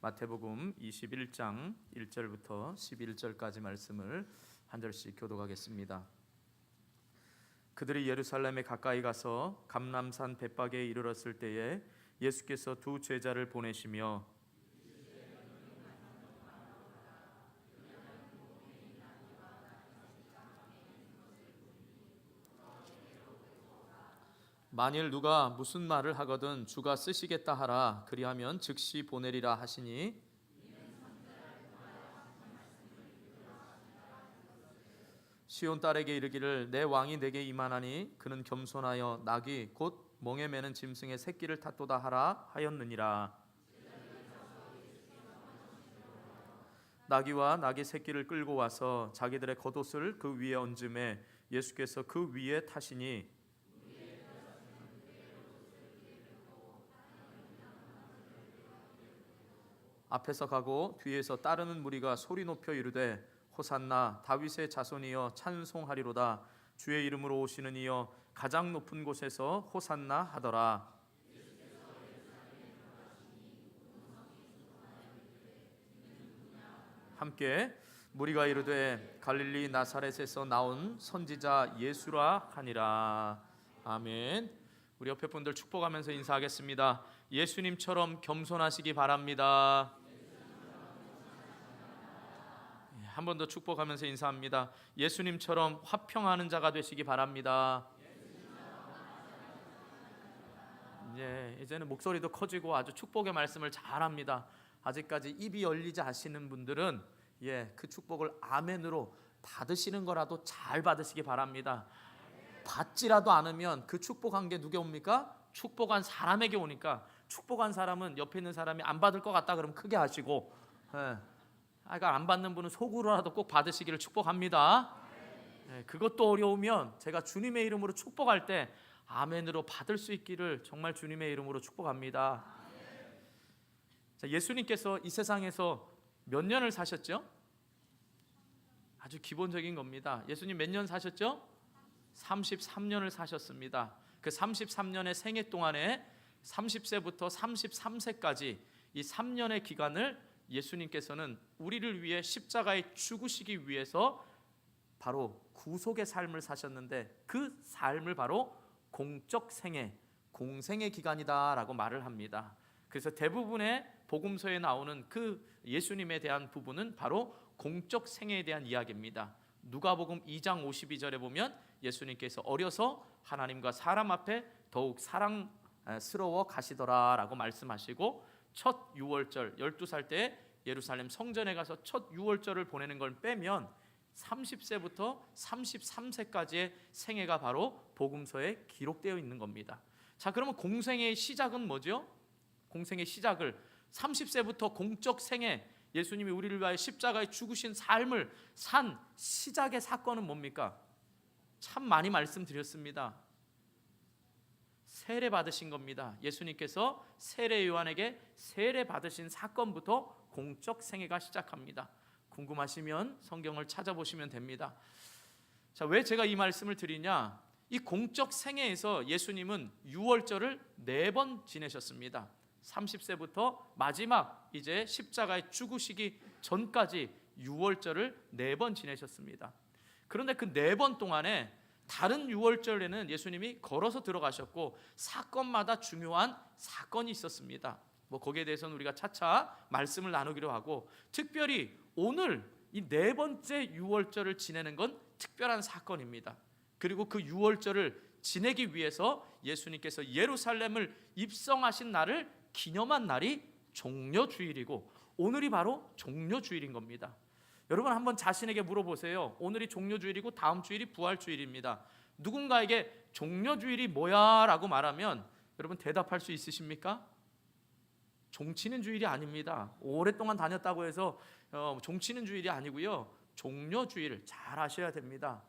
마태복음 21장 1절부터 11절까지 말씀을 한 절씩 교독하겠습니다. 그들이 예루살렘에 가까이 가서 감람산 벳박에 이르렀을 때에 예수께서 두 제자를 보내시며 만일 누가 무슨 말을 하거든 주가 쓰시겠다 하라. 그리하면 즉시 보내리라 하시니 시온 딸에게 이르기를 내 왕이 내게 임하나니 그는 겸손하여 낙이 곧 멍에 매는 짐승의 새끼를 탔도다 하라 하였느니라. 나귀와 나귀 새끼를 끌고 와서 자기들의 겉옷을 그 위에 얹음에 예수께서 그 위에 타시니 앞에서 가고 뒤에서 따르는 무리가 소리 높여 이르되 호산나 다윗의 자손이여 찬송하리로다. 주의 이름으로 오시는 이여 가장 높은 곳에서 호산나 하더라. 함께 무리가 이르되 갈릴리 나사렛에서 나온 선지자 예수라 하니라. 아멘. 우리 옆에 분들 축복하면서 인사하겠습니다. 예수님처럼 겸손하시기 바랍니다. 한 번 더 축복하면서 인사합니다. 예수님처럼 화평하는 자가 되시기 바랍니다. 이제는 목소리도 커지고 아주 축복의 말씀을 잘합니다. 아직까지 입이 열리지 않으시는 분들은 그 축복을 아멘으로 받으시는 거라도 잘 받으시기 바랍니다. 받지라도 않으면 그 축복한 게 누게 옵니까? 축복한 사람에게 오니까, 축복한 사람은 옆에 있는 사람이 안 받을 것 같다 그러면 크게 하시고, 그러니까 안 받는 분은 속으로라도 꼭 받으시기를 축복합니다. 그것도 어려우면 제가 주님의 이름으로 축복할 때 아멘으로 받을 수 있기를 정말 주님의 이름으로 축복합니다. 자, 예수님께서 이 세상에서 몇 년을 사셨죠? 아주 기본적인 겁니다. 예수님 몇 년 사셨죠? 33년을 사셨습니다. 그 33년의 생애 동안에 30세부터 33세까지 이 3년의 기간을 예수님께서는 우리를 위해 십자가에 죽으시기 위해서 바로 구속의 삶을 사셨는데, 그 삶을 바로 공적 생애, 공생의 기간이다라고 말을 합니다. 그래서 대부분의 복음서에 나오는 그 예수님에 대한 부분은 바로 공적 생애에 대한 이야기입니다. 누가복음 2장 52절에 보면 예수님께서 어려서 하나님과 사람 앞에 더욱 사랑스러워 가시더라라고 말씀하시고, 첫 유월절 12살 때 예루살렘 성전에 가서 첫 유월절을 보내는 걸 빼면 30세부터 33세까지의 생애가 바로 복음서에 기록되어 있는 겁니다. 자, 그러면 공생의 시작은 뭐죠? 공생의 시작을 30세부터 공적 생애, 예수님이 우리를 위하여 십자가에 죽으신 삶을 산 시작의 사건은 뭡니까? 참 많이 말씀드렸습니다. 세례 받으신 겁니다. 예수님께서 세례 요한에게 세례 받으신 사건부터 공적 생애가 시작합니다. 궁금하시면 성경을 찾아보시면 됩니다. 자, 왜 제가 이 말씀을 드리냐? 이 공적 생애에서 예수님은 유월절을 4번 지내셨습니다. 30세부터 마지막 이제 십자가에 죽으시기 전까지 유월절을 4번 지내셨습니다. 그런데 그 4번 동안에 다른 유월절에는 예수님이 걸어서 들어가셨고 사건마다 중요한 사건이 있었습니다. 거기에 대해서는 우리가 차차 말씀을 나누기로 하고, 특별히 오늘 이 4번째 유월절을 지내는 건 특별한 사건입니다. 그리고 그 유월절을 지내기 위해서 예수님께서 예루살렘을 입성하신 날을 기념한 날이 종려주일이고, 오늘이 바로 종려주일인 겁니다. 여러분 한번 자신에게 물어보세요. 오늘이 종려주일이고 다음 주일이 부활주일입니다. 누군가에게 종려주일이 뭐야? 라고 말하면 여러분 대답할 수 있으십니까? 종치는 주일이 아닙니다. 오랫동안 다녔다고 해서 종치는 주일이 아니고요. 종려주일 잘 아셔야 됩니다.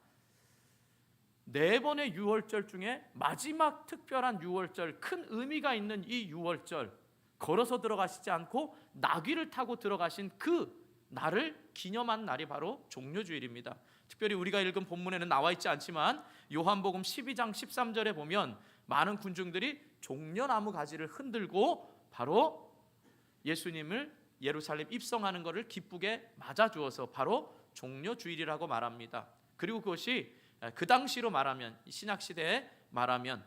4번의 유월절 중에 마지막 특별한 유월절, 큰 의미가 있는 이 유월절, 걸어서 들어가시지 않고 나귀를 타고 들어가신 그 날을 기념한 날이 바로 종려주일입니다. 특별히 우리가 읽은 본문에는 나와 있지 않지만 요한복음 12장 13절에 보면 많은 군중들이 종려나무 가지를 흔들고 바로 예수님을 예루살렘 입성하는 것을 기쁘게 맞아주어서 바로 종려주일이라고 말합니다. 그리고 그것이 그 당시로 말하면, 신약 시대에 말하면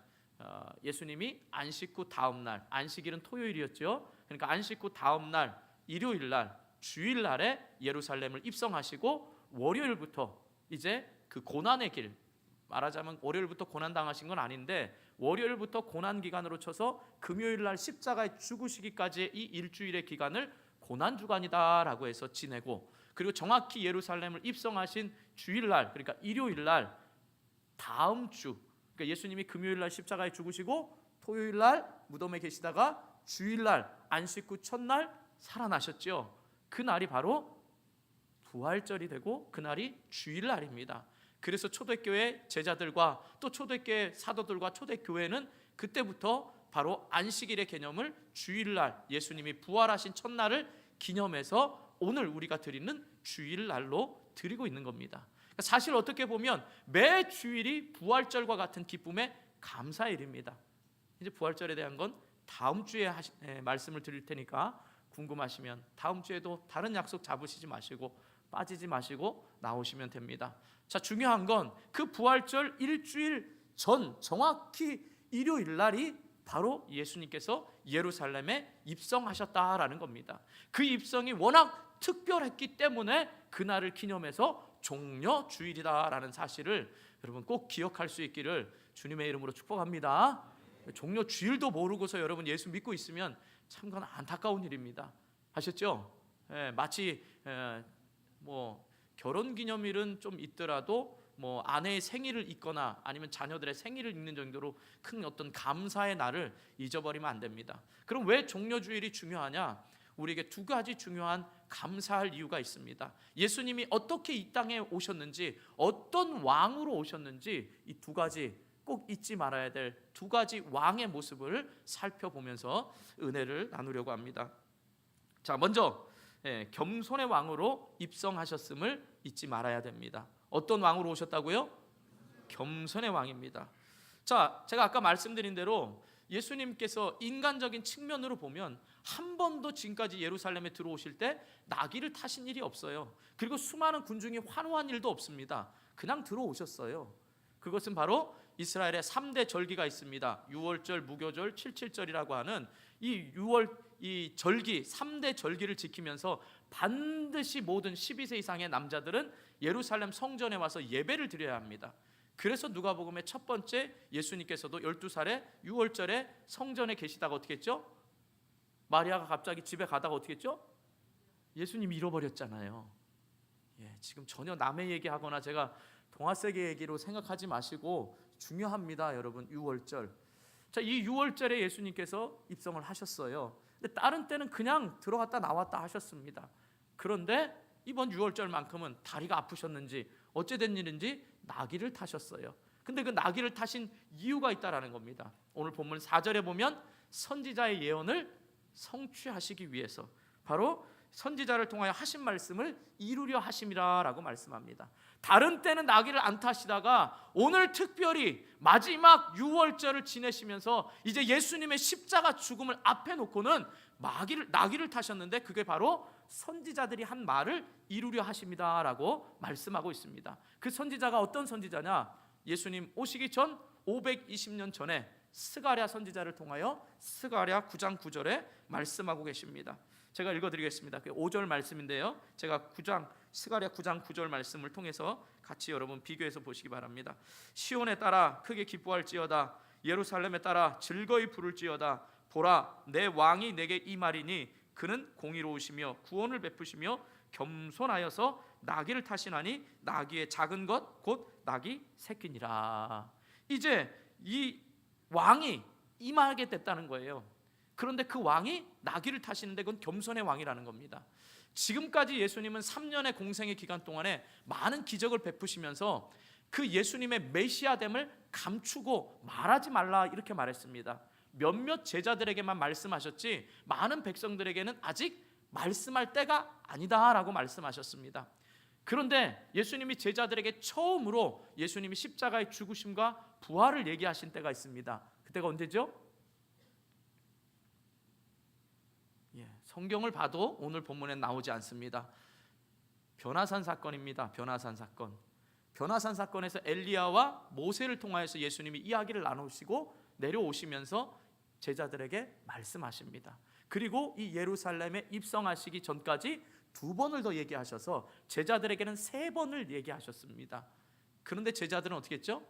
예수님이 안식 후 다음 날, 안식일은 토요일이었죠. 그러니까 안식 후 다음 날, 일요일 날, 주일 날에 예루살렘을 입성하시고 월요일부터 이제 그 고난의 길, 말하자면 월요일부터 고난 당하신 건 아닌데 월요일부터 고난 기간으로 쳐서 금요일 날 십자가에 죽으시기까지의 이 일주일의 기간을 고난 주간이다라고 해서 지내고, 그리고 정확히 예루살렘을 입성하신 주일 날, 그러니까 일요일 날 다음 주, 그러니까 예수님이 금요일 날 십자가에 죽으시고 토요일 날 무덤에 계시다가 주일 날 안식 후 첫날 살아나셨죠. 그 날이 바로 부활절이 되고 그날이 주일 날입니다. 그래서 초대교회 제자들과 또 초대교회 사도들과 초대교회는 그때부터 바로 안식일의 개념을 주일날, 예수님이 부활하신 첫날을 기념해서 오늘 우리가 드리는 주일날로 드리고 있는 겁니다. 사실 어떻게 보면 매 주일이 부활절과 같은 기쁨의 감사일입니다. 이제 부활절에 대한 건 다음 주에 말씀을 드릴 테니까 궁금하시면 다음 주에도 다른 약속 잡으시지 마시고 빠지지 마시고 나오시면 됩니다. 자, 중요한 건 그 부활절 일주일 전 정확히 일요일 날이 바로 예수님께서 예루살렘에 입성하셨다라는 겁니다. 그 입성이 워낙 특별했기 때문에 그날을 기념해서 종려주일이다라는 사실을 여러분 꼭 기억할 수 있기를 주님의 이름으로 축복합니다. 종려주일도 모르고서 여러분 예수 믿고 있으면 참 그건 안타까운 일입니다. 아셨죠? 마치 뭐 결혼기념일은 좀 있더라도 뭐 아내의 생일을 잊거나 아니면 자녀들의 생일을 잊는 정도로 큰 어떤 감사의 날을 잊어버리면 안 됩니다. 그럼 왜 종려주일이 중요하냐? 우리에게 두 가지 중요한 감사할 이유가 있습니다. 예수님이 어떻게 이 땅에 오셨는지, 어떤 왕으로 오셨는지, 이 두 가지 꼭 잊지 말아야 될 두 가지 왕의 모습을 살펴보면서 은혜를 나누려고 합니다. 자, 먼저 겸손의 왕으로 입성하셨음을 잊지 말아야 됩니다. 어떤 왕으로 오셨다고요? 겸손의 왕입니다. 자, 제가 아까 말씀드린 대로 예수님께서 인간적인 측면으로 보면 한 번도 지금까지 예루살렘에 들어오실 때 나귀를 타신 일이 없어요. 그리고 수많은 군중이 환호한 일도 없습니다. 그냥 들어오셨어요. 그것은 바로 이스라엘의 3대 절기가 있습니다. 유월절, 무교절, 칠칠절이라고 하는 이 절기 3대 절기를 지키면서 반드시 모든 12세 이상의 남자들은 예루살렘 성전에 와서 예배를 드려야 합니다. 그래서 누가복음의 첫 번째 예수님께서도 12살에 유월절에 성전에 계시다가 어떻게 했죠? 마리아가 갑자기 집에 가다가 어떻게 했죠? 예수님 잃어버렸잖아요. 지금 전혀 남의 얘기하거나 제가 동화세계 얘기로 생각하지 마시고 중요합니다, 여러분. 유월절. 자, 이 유월절에 예수님께서 입성을 하셨어요. 근데 다른 때는 그냥 들어갔다 나왔다 하셨습니다. 그런데 이번 유월절만큼은 다리가 아프셨는지 어찌된 일인지 나귀를 타셨어요. 근데 그 나귀를 타신 이유가 있다라는 겁니다. 오늘 본문 4절에 보면 선지자의 예언을 성취하시기 위해서, 바로 선지자를 통하여 하신 말씀을 이루려 하심이라라고 말씀합니다. 다른 때는 나귀를 안 타시다가 오늘 특별히 마지막 유월절을 지내시면서 이제 예수님의 십자가 죽음을 앞에 놓고는 나귀를 타셨는데 그게 바로 선지자들이 한 말을 이루려 하십니다라고 말씀하고 있습니다. 그 선지자가 어떤 선지자냐? 예수님 오시기 전 520년 전에 스가랴 선지자를 통하여 스가랴 9장 9절에 말씀하고 계십니다. 제가 읽어드리겠습니다. 5절 말씀인데요, 제가 스가랴 9장 9절 말씀을 통해서 같이 여러분 비교해서 보시기 바랍니다. 시온에 따라 크게 기뻐할지어다, 예루살렘에 따라 즐거이 부를지어다. 보라, 내 왕이 내게 임하리니 그는 공의로우시며 구원을 베푸시며 겸손하여서 나귀를 타시나니 나귀의 작은 것 곧 나귀 새끼니라. 이제 이 왕이 임하게 됐다는 거예요. 그런데 그 왕이 나귀를 타시는데 그건 겸손의 왕이라는 겁니다. 지금까지 예수님은 3년의 공생의 기간 동안에 많은 기적을 베푸시면서 그 예수님의 메시아됨을 감추고 말하지 말라 이렇게 말했습니다. 몇몇 제자들에게만 말씀하셨지 많은 백성들에게는 아직 말씀할 때가 아니다라고 말씀하셨습니다. 그런데 예수님이 제자들에게 처음으로 예수님이 십자가의 죽으심과 부활을 얘기하신 때가 있습니다. 그때가 언제죠? 성경을 봐도 오늘 본문엔 나오지 않습니다. 변화산 사건입니다. 변화산 사건. 변화산 사건에서 엘리야와 모세를 통하여서 예수님이 이야기를 나누시고 내려오시면서 제자들에게 말씀하십니다. 그리고 이 예루살렘에 입성하시기 전까지 2번을 더 얘기하셔서 제자들에게는 3번을 얘기하셨습니다. 그런데 제자들은 어떻게 했죠?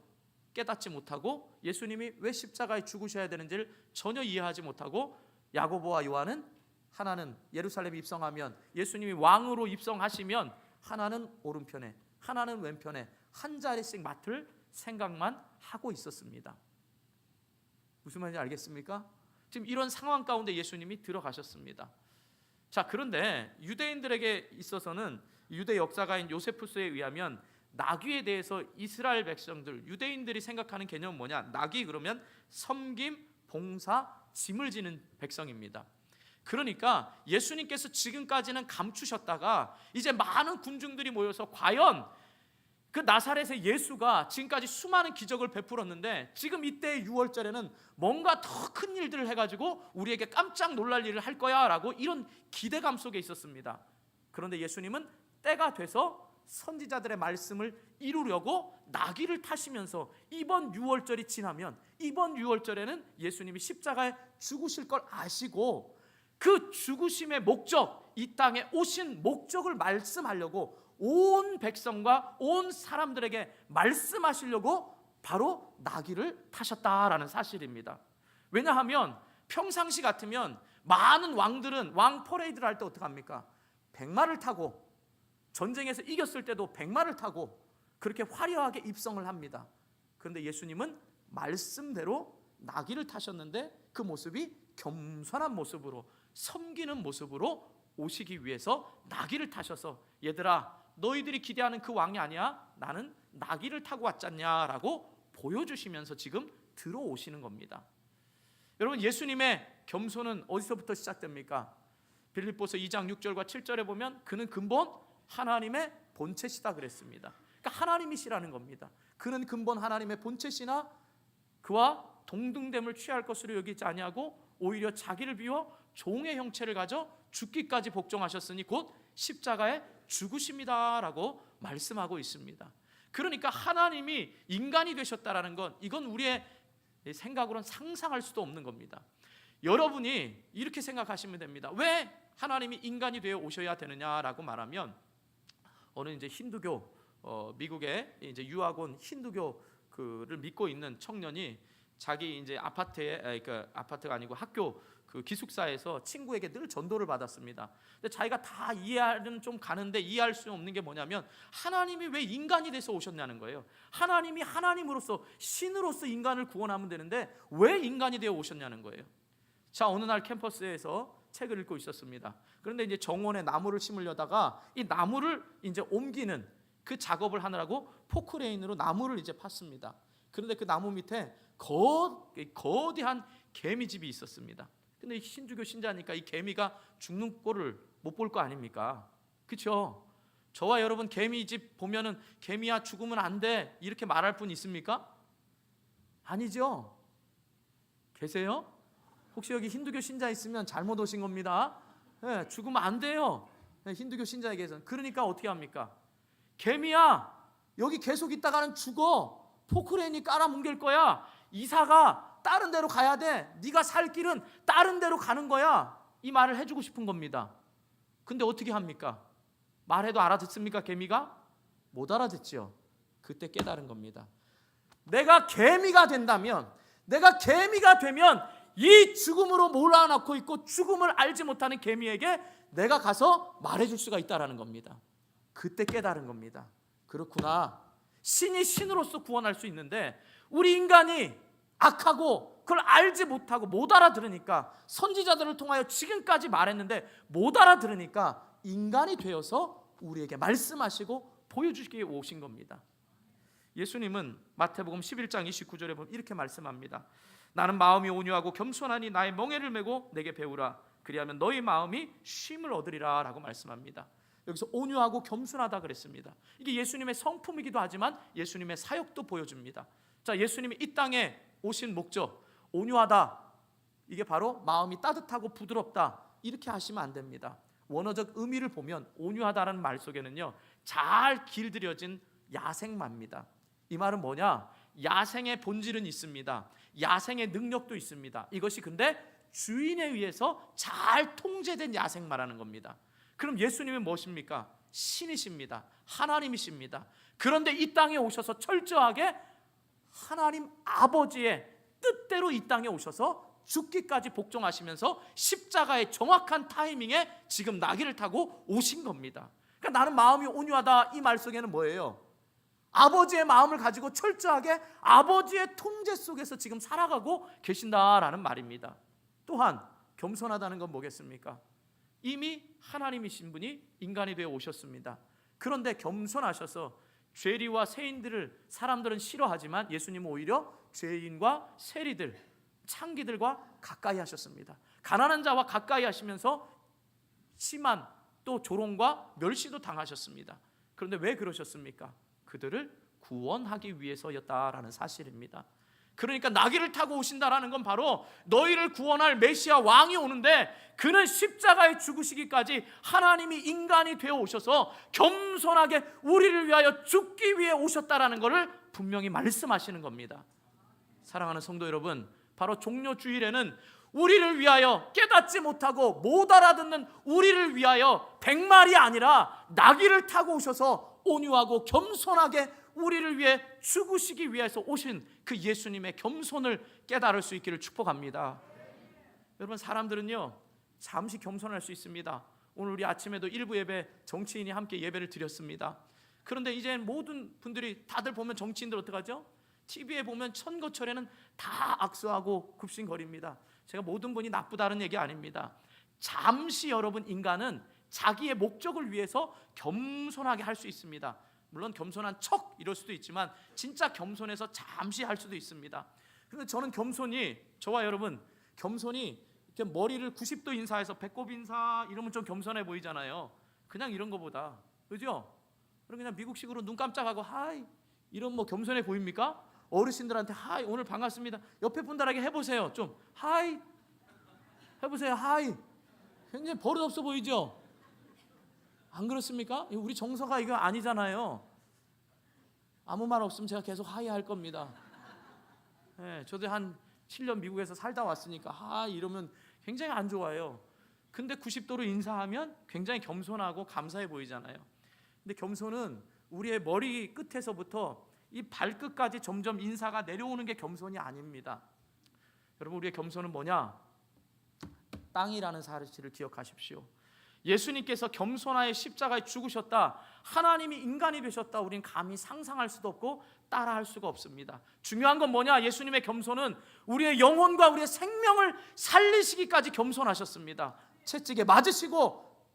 깨닫지 못하고 예수님이 왜 십자가에 죽으셔야 되는지를 전혀 이해하지 못하고 야고보와 요한은 하나는 예루살렘에 입성하면 예수님이 왕으로 입성하시면 하나는 오른편에 하나는 왼편에 한 자리씩 맡을 생각만 하고 있었습니다. 무슨 말인지 알겠습니까? 지금 이런 상황 가운데 예수님이 들어가셨습니다. 자, 그런데 유대인들에게 있어서는 유대 역사가인 요세푸스에 의하면 나귀에 대해서 이스라엘 백성들, 유대인들이 생각하는 개념은 뭐냐? 나귀 그러면 섬김, 봉사, 짐을 지는 백성입니다. 그러니까 예수님께서 지금까지는 감추셨다가 이제 많은 군중들이 모여서 과연 그 나사렛의 예수가 지금까지 수많은 기적을 베풀었는데 지금 이때 6월절에는 뭔가 더 큰 일들을 해가지고 우리에게 깜짝 놀랄 일을 할 거야 라고 이런 기대감 속에 있었습니다. 그런데 예수님은 때가 돼서 선지자들의 말씀을 이루려고 나귀를 타시면서 이번 6월절이 지나면 이번 6월절에는 예수님이 십자가에 죽으실 걸 아시고 그 죽으심의 목적, 이 땅에 오신 목적을 말씀하려고 온 백성과 온 사람들에게 말씀하시려고 바로 나귀를 타셨다라는 사실입니다. 왜냐하면 평상시 같으면 많은 왕들은 왕 퍼레이드를 할 때 어떻게 합니까? 백마를 타고 전쟁에서 이겼을 때도 백마를 타고 그렇게 화려하게 입성을 합니다. 그런데 예수님은 말씀대로 나귀를 타셨는데 그 모습이 겸손한 모습으로 섬기는 모습으로 오시기 위해서 나귀를 타셔서 얘들아 너희들이 기대하는 그 왕이 아니야, 나는 나귀를 타고 왔잖냐라고 보여주시면서 지금 들어오시는 겁니다. 여러분, 예수님의 겸손은 어디서부터 시작됩니까? 빌립보서 2장 6절과 7절에 보면 그는 근본 하나님의 본체시다 그랬습니다. 그러니까 하나님이시라는 겁니다. 그는 근본 하나님의 본체시나 그와 동등됨을 취할 것으로 여기지 아니하고 오히려 자기를 비워 종의 형체를 가져 죽기까지 복종하셨으니 곧 십자가에 죽으십니다라고 말씀하고 있습니다. 그러니까 하나님이 인간이 되셨다라는 건 이건 우리의 생각으로는 상상할 수도 없는 겁니다. 여러분이 이렇게 생각하시면 됩니다. 왜 하나님이 인간이 되어 오셔야 되느냐라고 말하면 어느 이제 힌두교 미국의 이제 유학온 힌두교를 믿고 있는 청년이 자기 이제 아파트에 그러니까 아파트가 아니고 학교 그 기숙사에서 친구에게 늘 전도를 받았습니다. 근데 자기가 다 이해는 좀 가는데 이해할 수 없는 게 뭐냐면 하나님이 왜 인간이 돼서 오셨냐는 거예요. 하나님이 하나님으로서 신으로서 인간을 구원하면 되는데 왜 인간이 되어 오셨냐는 거예요. 자, 어느 날 캠퍼스에서 책을 읽고 있었습니다. 그런데 이제 정원에 나무를 심으려다가 이 나무를 이제 옮기는 그 작업을 하느라고 포크레인으로 나무를 이제 팠습니다. 그런데 그 나무 밑에 거대한 개미집이 있었습니다. 근데 신주교 신자니까 이 개미가 죽는 꼴을 못 볼 거 아닙니까? 그렇죠? 저와 여러분 개미집 보면은 개미야 죽으면 안 돼 이렇게 말할 분 있습니까? 아니죠? 계세요? 혹시 여기 힌두교 신자 있으면 잘못 오신 겁니다. 네, 죽으면 안 돼요. 네, 힌두교 신자에게서는. 그러니까 어떻게 합니까? 개미야 여기 계속 있다가는 죽어. 포크레인이 깔아뭉갤 거야. 이사가 다른 데로 가야 돼. 네가 살 길은 다른 데로 가는 거야. 이 말을 해주고 싶은 겁니다. 근데 어떻게 합니까? 말해도 알아듣습니까? 개미가? 못 알아듣죠. 그때 깨달은 겁니다. 내가 개미가 된다면, 내가 개미가 되면 이 죽음으로 몰아넣고 있고 죽음을 알지 못하는 개미에게 내가 가서 말해줄 수가 있다라는 겁니다. 그때 깨달은 겁니다. 그렇구나. 신이 신으로서 구원할 수 있는데 우리 인간이 악하고 그걸 알지 못하고 못 알아들으니까 선지자들을 통하여 지금까지 말했는데 못 알아들으니까 인간이 되어서 우리에게 말씀하시고 보여주시기에 오신 겁니다. 예수님은 마태복음 11장 29절에 보면 이렇게 말씀합니다. 나는 마음이 온유하고 겸손하니 나의 멍에를 메고 내게 배우라. 그리하면 너희 마음이 쉼을 얻으리라 라고 말씀합니다. 여기서 온유하고 겸손하다 그랬습니다. 이게 예수님의 성품이기도 하지만 예수님의 사역도 보여줍니다. 자, 예수님이 이 땅에 오신 목적, 온유하다. 이게 바로 마음이 따뜻하고 부드럽다. 이렇게 하시면 안 됩니다. 원어적 의미를 보면 온유하다라는 말 속에는요, 잘 길들여진 야생마입니다. 이 말은 뭐냐? 야생의 본질은 있습니다. 야생의 능력도 있습니다. 이것이 근데 주인에 의해서 잘 통제된 야생마라는 겁니다. 그럼 예수님은 무엇입니까? 신이십니다. 하나님이십니다. 그런데 이 땅에 오셔서 철저하게 하나님 아버지의 뜻대로 이 땅에 오셔서 죽기까지 복종하시면서 십자가의 정확한 타이밍에 지금 나귀를 타고 오신 겁니다. 그러니까 나는 마음이 온유하다, 이 말 속에는 뭐예요? 아버지의 마음을 가지고 철저하게 아버지의 통제 속에서 지금 살아가고 계신다라는 말입니다. 또한 겸손하다는 건 뭐겠습니까? 이미 하나님이신 분이 인간이 되어 오셨습니다. 그런데 겸손하셔서 죄리와 세인들을 사람들은 싫어하지만 예수님은 오히려 죄인과 세리들, 창기들과 가까이 하셨습니다. 가난한 자와 가까이 하시면서 심한 또 조롱과 멸시도 당하셨습니다. 그런데 왜 그러셨습니까? 그들을 구원하기 위해서였다라는 사실입니다. 그러니까 나귀를 타고 오신다라는 건 바로 너희를 구원할 메시아 왕이 오는데 그는 십자가에 죽으시기까지 하나님이 인간이 되어 오셔서 겸손하게 우리를 위하여 죽기 위해 오셨다라는 것을 분명히 말씀하시는 겁니다. 사랑하는 성도 여러분, 바로 종려 주일에는 우리를 위하여 깨닫지 못하고 못 알아듣는 우리를 위하여 백말이 아니라 나귀를 타고 오셔서 온유하고 겸손하게 우리를 위해 죽으시기 위해서 오신 그 예수님의 겸손을 깨달을 수 있기를 축복합니다. 여러분, 사람들은요 잠시 겸손할 수 있습니다. 오늘 우리 아침에도 일부 예배 정치인이 함께 예배를 드렸습니다. 그런데 이제 모든 분들이 다들 보면 정치인들 어떡하죠? TV에 보면 선거철에는 다 악수하고 굽신거립니다. 제가 모든 분이 나쁘다는 얘기 아닙니다. 잠시 여러분, 인간은 자기의 목적을 위해서 겸손하게 할 수 있습니다. 물론 겸손한 척 이럴 수도 있지만 진짜 겸손해서 잠시 할 수도 있습니다. 근데 저는 겸손이, 저와 여러분 겸손이 이렇게 머리를 90도 인사해서 배꼽 인사 이러면 좀 겸손해 보이잖아요. 그냥 이런 거보다, 그죠? 그냥 미국식으로 눈 깜짝하고 하이 이런 뭐 겸손해 보입니까? 어르신들한테 하이 오늘 반갑습니다. 옆에 분들에게 해보세요. 좀 하이 해보세요. 하이. 굉장히 버릇없어 보이죠? 안 그렇습니까? 우리 정서가 이거 아니잖아요. 아무 말 없으면 제가 계속 하이 할 겁니다. 네, 저도 한 7년 미국에서 살다 왔으니까 하이 이러면 굉장히 안 좋아요. 근데 90도로 인사하면 굉장히 겸손하고 감사해 보이잖아요. 근데 겸손은 우리의 머리 끝에서부터 이 발끝까지 점점 인사가 내려오는 게 겸손이 아닙니다. 여러분, 우리의 겸손은 뭐냐? 땅이라는 사실을 기억하십시오. 예수님께서 겸손하여 십자가에 죽으셨다, 하나님이 인간이 되셨다, 우린 감히 상상할 수도 없고 따라할 수가 없습니다. 중요한 건 뭐냐? 예수님의 겸손은 우리의 영혼과 우리의 생명을 살리시기까지 겸손하셨습니다. 채찍에 맞으시고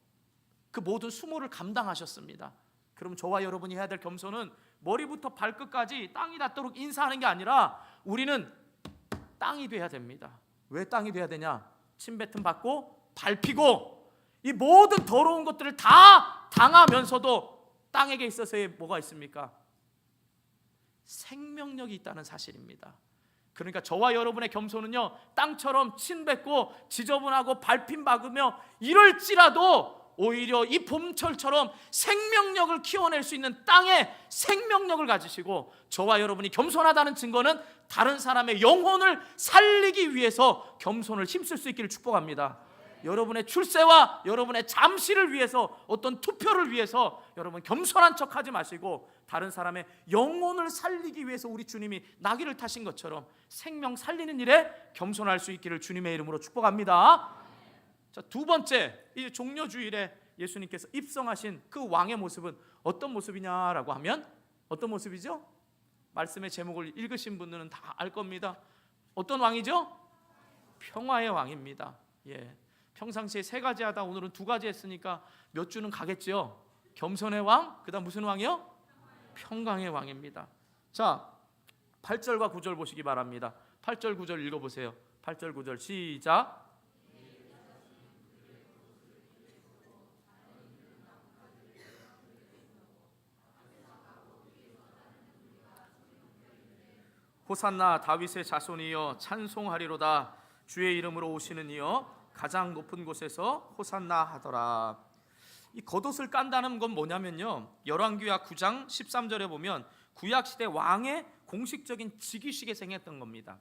그 모든 수모를 감당하셨습니다. 그럼 저와 여러분이 해야 될 겸손은 머리부터 발끝까지 땅이 닿도록 인사하는 게 아니라 우리는 땅이 돼야 됩니다. 왜 땅이 돼야 되냐? 침뱉음 받고 밟히고 이 모든 더러운 것들을 다 당하면서도 땅에게 있어서의 뭐가 있습니까? 생명력이 있다는 사실입니다. 그러니까 저와 여러분의 겸손은요, 땅처럼 침뱉고 지저분하고 밟힘받으며 이럴지라도 오히려 이 봄철처럼 생명력을 키워낼 수 있는 땅에 생명력을 가지시고, 저와 여러분이 겸손하다는 증거는 다른 사람의 영혼을 살리기 위해서 겸손을 힘쓸 수 있기를 축복합니다. 여러분의 출세와 여러분의 잠시를 위해서, 어떤 투표를 위해서 여러분 겸손한 척하지 마시고 다른 사람의 영혼을 살리기 위해서 우리 주님이 나귀를 타신 것처럼 생명 살리는 일에 겸손할 수 있기를 주님의 이름으로 축복합니다. 자, 두 번째, 이 종려주일에 예수님께서 입성하신 그 왕의 모습은 어떤 모습이냐라고 하면 어떤 모습이죠? 말씀의 제목을 읽으신 분들은 다 알 겁니다. 어떤 왕이죠? 평화의 왕입니다. 예. 평상시에 3가지 하다 오늘은 2가지 했으니까 몇 주는 가겠죠. 겸손의 왕, 그다음 무슨 왕이요? 평강의 왕입니다. 자, 8절과 9절 보시기 바랍니다. 8절 9절 읽어보세요. 8절 9절 시작. 호산나 다윗의 자손이여 찬송하리로다. 주의 이름으로 오시는 이여 가장 높은 곳에서 호산나 하더라. 이 겉옷을 깐다는 건 뭐냐면요, 열왕기하 9장 13절에 보면 구약시대 왕의 공식적인 직위식에 생겼던 겁니다.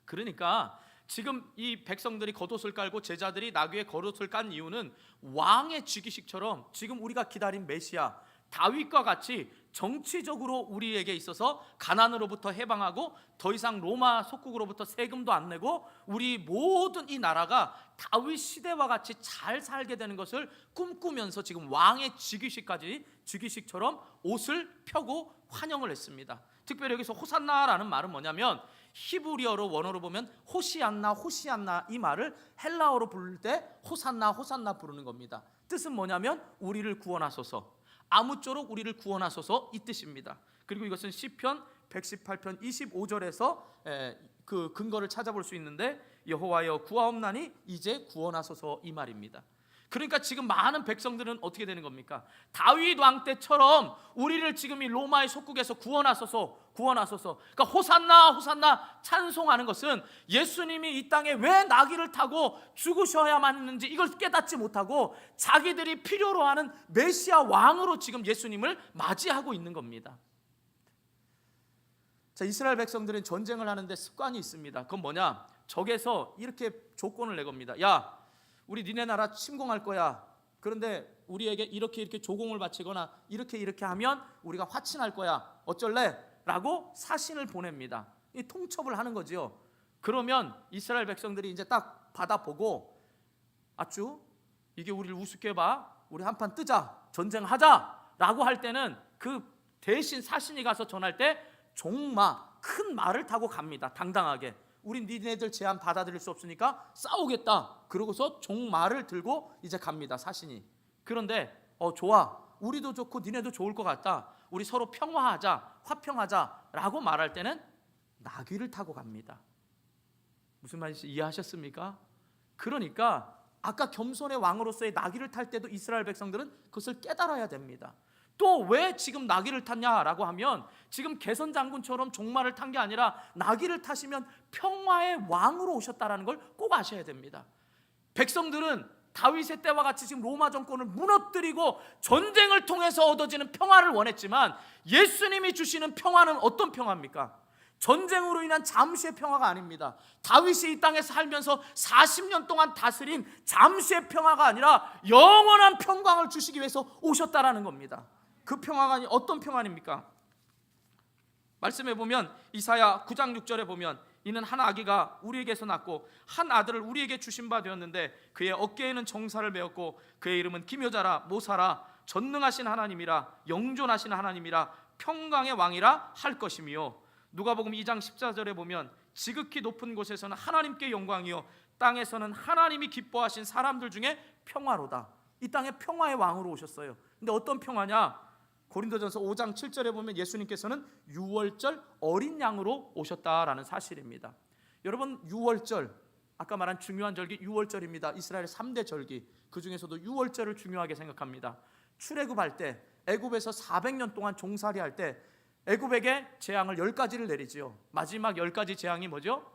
그러니까 지금 이 백성들이 겉옷을 깔고 제자들이 나귀의 겉옷을 깐 이유는 왕의 직위식처럼 지금 우리가 기다린 메시아 다윗과 같이 정치적으로 우리에게 있어서 가난으로부터 해방하고 더 이상 로마 속국으로부터 세금도 안 내고 우리 모든 이 나라가 다윗 시대와 같이 잘 살게 되는 것을 꿈꾸면서 지금 왕의 직위식처럼 옷을 펴고 환영을 했습니다. 특별히 여기서 호산나라는 말은 뭐냐면 히브리어로 원어로 보면 호시안나 이 말을 헬라어로 부를 때 호산나 부르는 겁니다. 뜻은 뭐냐면 우리를 구원하소서, 아무쪼록 우리를 구원하소서 이 뜻입니다. 그리고 이것은 시편 118편 25절에서 그 근거를 찾아볼 수 있는데 여호와여 구하옵나니 이제 구원하소서 이 말입니다. 그러니까 지금 많은 백성들은 어떻게 되는 겁니까? 다윗 왕 때처럼 우리를 지금 이 로마의 속국에서 구원하소서. 그러니까 호산나 찬송하는 것은 예수님이 이 땅에 왜 나귀를 타고 죽으셔야만 했는지 이걸 깨닫지 못하고 자기들이 필요로 하는 메시아 왕으로 지금 예수님을 맞이하고 있는 겁니다. 자, 이스라엘 백성들은 전쟁을 하는데 습관이 있습니다. 그건 뭐냐? 적에서 이렇게 조건을 내겁니다. 야, 우리 니네 나라 침공할 거야. 그런데 우리에게 이렇게 조공을 바치거나 이렇게 하면 우리가 화친할 거야. 어쩔래? 라고 사신을 보냅니다. 이 통첩을 하는 거지요. 그러면 이스라엘 백성들이 이제 딱 받아보고 아쭈 이게 우리를 우습게 봐. 우리 한판 뜨자. 전쟁하자. 라고 할 때는 그 대신 사신이 가서 전할 때 종마, 큰 말을 타고 갑니다. 당당하게. 우린 니네들 제안 받아들일 수 없으니까 싸우겠다. 그러고서 종말을 들고 이제 갑니다. 사신이. 그런데 좋아, 우리도 좋고 니네도 좋을 것 같다. 우리 서로 평화하자, 화평하자 라고 말할 때는 나귀를 타고 갑니다. 무슨 말인지 이해하셨습니까? 그러니까 아까 겸손의 왕으로서의 나귀를 탈 때도 이스라엘 백성들은 그것을 깨달아야 됩니다. 또 왜 지금 나귀를 탔냐라고 하면 지금 개선 장군처럼 종말을 탄 게 아니라 나귀를 타시면 평화의 왕으로 오셨다라는 걸 꼭 아셔야 됩니다. 백성들은 다윗의 때와 같이 지금 로마 정권을 무너뜨리고 전쟁을 통해서 얻어지는 평화를 원했지만 예수님이 주시는 평화는 어떤 평화입니까? 전쟁으로 인한 잠시의 평화가 아닙니다. 다윗이 이 땅에 살면서 40년 동안 다스린 잠시의 평화가 아니라 영원한 평강을 주시기 위해서 오셨다라는 겁니다. 그 평화가 어떤 평화입니까? 말씀해 보면 이사야 9장 6절에 보면 이는 한 아기가 우리에게서 낳고 한 아들을 우리에게 주신 바 되었는데 그의 어깨에는 정사를 메었고 그의 이름은 기묘자라 모사라 전능하신 하나님이라 영존하신 하나님이라 평강의 왕이라 할 것이며 누가복음 2장 14절에 보면 지극히 높은 곳에서는 하나님께 영광이요 땅에서는 하나님이 기뻐하신 사람들 중에 평화로다. 이 땅에 평화의 왕으로 오셨어요. 근데 어떤 평화냐? 고린도전서 5장 7절에 보면 예수님께서는 유월절 어린 양으로 오셨다라는 사실입니다. 여러분, 유월절 아까 말한 중요한 절기 유월절입니다. 이스라엘의 3대 절기 그 중에서도 유월절을 중요하게 생각합니다. 출애굽할 때 애굽에서 400년 동안 종살이할 때 애굽에게 재앙을 10가지를 내리지요. 마지막 10가지 재앙이 뭐죠?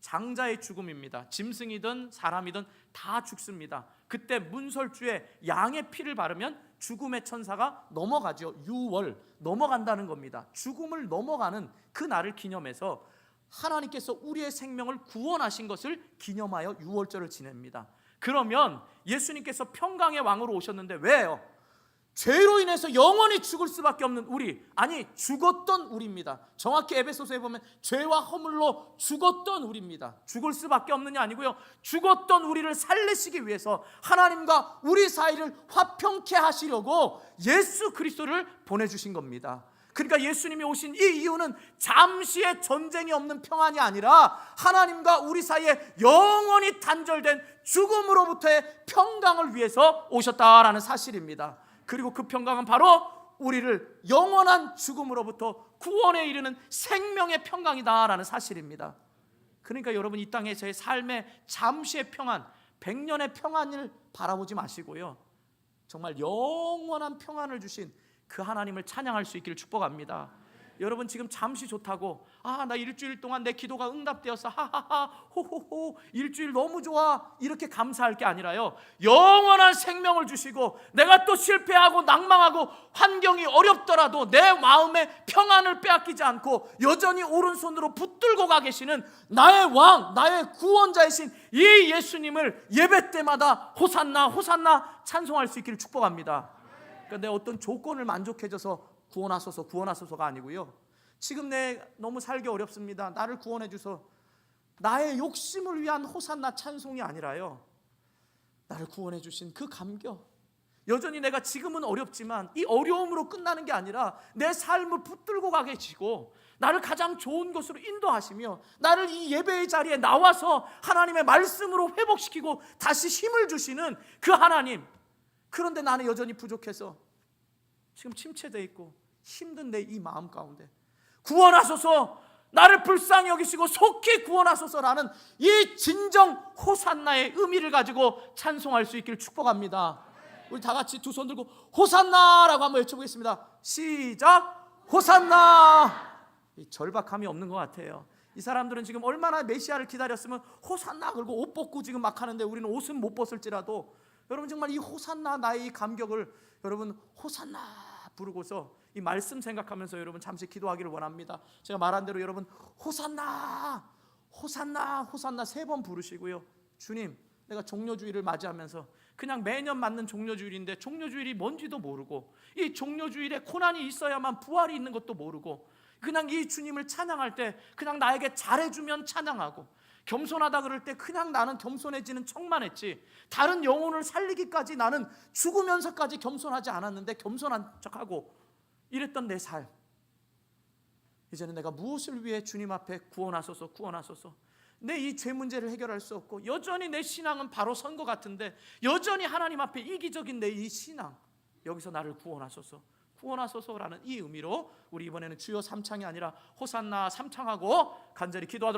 장자의 죽음입니다. 짐승이든 사람이든 다 죽습니다. 그때 문설주에 양의 피를 바르면 죽음의 천사가 넘어가죠. 유월, 넘어간다는 겁니다. 죽음을 넘어가는 그 날을 기념해서 하나님께서 우리의 생명을 구원하신 것을 기념하여 유월절을 지냅니다. 그러면 예수님께서 평강의 왕으로 오셨는데 왜요? 죄로 인해서 영원히 죽을 수밖에 없는 우리, 아니 죽었던 우리입니다. 정확히 에베소서에 보면 죄와 허물로 죽었던 우리입니다. 죽을 수밖에 없는 게 아니고요, 죽었던 우리를 살리시기 위해서 하나님과 우리 사이를 화평케 하시려고 예수 그리스도를 보내주신 겁니다. 그러니까 예수님이 오신 이 이유는 잠시의 전쟁이 없는 평안이 아니라 하나님과 우리 사이에 영원히 단절된 죽음으로부터의 평강을 위해서 오셨다라는 사실입니다. 그리고 그 평강은 바로 우리를 영원한 죽음으로부터 구원에 이르는 생명의 평강이다라는 사실입니다. 그러니까 여러분, 이 땅에서의 삶의 잠시의 평안, 100년의 평안을 바라보지 마시고요, 정말 영원한 평안을 주신 그 하나님을 찬양할 수 있기를 축복합니다. 여러분 지금 잠시 좋다고 나 일주일 동안 내 기도가 응답되었어 하하하 호호호 일주일 너무 좋아 이렇게 감사할 게 아니라요, 영원한 생명을 주시고 내가 또 실패하고 낭망하고 환경이 어렵더라도 내 마음의 평안을 빼앗기지 않고 여전히 오른손으로 붙들고 가 계시는 나의 왕, 나의 구원자이신 이 예수님을 예배 때마다 호산나 호산나 찬송할 수 있기를 축복합니다. 그러니까 내 어떤 조건을 만족해져서 구원하소서 구원하소서가 아니고요, 지금 내 너무 살기 어렵습니다, 나를 구원해 주소, 나의 욕심을 위한 호산나 찬송이 아니라요, 나를 구원해 주신 그 감격, 여전히 내가 지금은 어렵지만 이 어려움으로 끝나는 게 아니라 내 삶을 붙들고 가 계시고 나를 가장 좋은 곳으로 인도하시며 나를 이 예배의 자리에 나와서 하나님의 말씀으로 회복시키고 다시 힘을 주시는 그 하나님. 그런데 나는 여전히 부족해서 지금 침체되어 있고 힘든 내 이 마음 가운데 구원하소서, 나를 불쌍히 여기시고 속히 구원하소서라는 이 진정 호산나의 의미를 가지고 찬송할 수 있기를 축복합니다. 우리 다 같이 두 손 들고 호산나라고 한번 외쳐보겠습니다. 시작. 호산나. 이 절박함이 없는 것 같아요. 이 사람들은 지금 얼마나 메시아를 기다렸으면 호산나 그리고 옷 벗고 지금 막 하는데 우리는 옷은 못 벗을지라도 여러분 정말 이 호산나 나의 이 감격을 여러분 호산나 부르고서 이 말씀 생각하면서 여러분 잠시 기도하기를 원합니다. 제가 말한 대로 여러분 호산나 호산나 호산나 3번 부르시고요, 주님 내가 종려주일을 맞이하면서 그냥 매년 맞는 종려주일인데 종려주일이 뭔지도 모르고 이 종려주일에 고난이 있어야만 부활이 있는 것도 모르고 그냥 이 주님을 찬양할 때 그냥 나에게 잘해주면 찬양하고 겸손하다 그럴 때 그냥 나는 겸손해지는 척만 했지 다른 영혼을 살리기까지 나는 죽으면서까지 겸손하지 않았는데 겸손한 척하고 이랬던 내 삶, 이제는 내가 무엇을 위해 주님 앞에 구원하소서 구원하소서, 내 이 죄 문제를 해결할 수 없고 여전히 내 신앙은 바로 선 것 같은데 여전히 하나님 앞에 이기적인 내 이 신앙, 여기서 나를 구원하소서 구원하소서라는 이 의미로 우리 이번에는 주여 3창이 아니라 호산나 3창하고 간절히 기도하도록